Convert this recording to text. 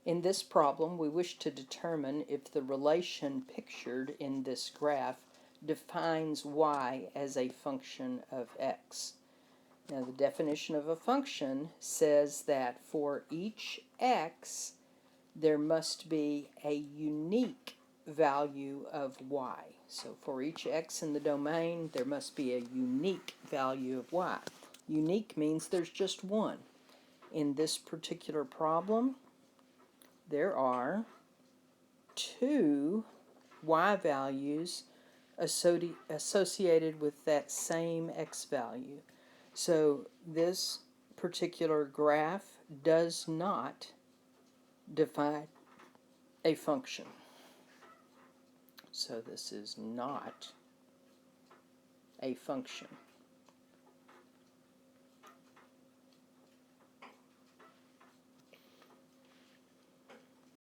In this problem, we wish to determine if the relation pictured in this graph defines y as a function of x. Now, the definition of a function says that for each x, there must be a unique value of y. So for each x in the domain, there must be a unique value of y. Unique means there's just one. In this particular problem, there are two y values associated with that same x value. So this particular graph does not define a function. So this is not a function.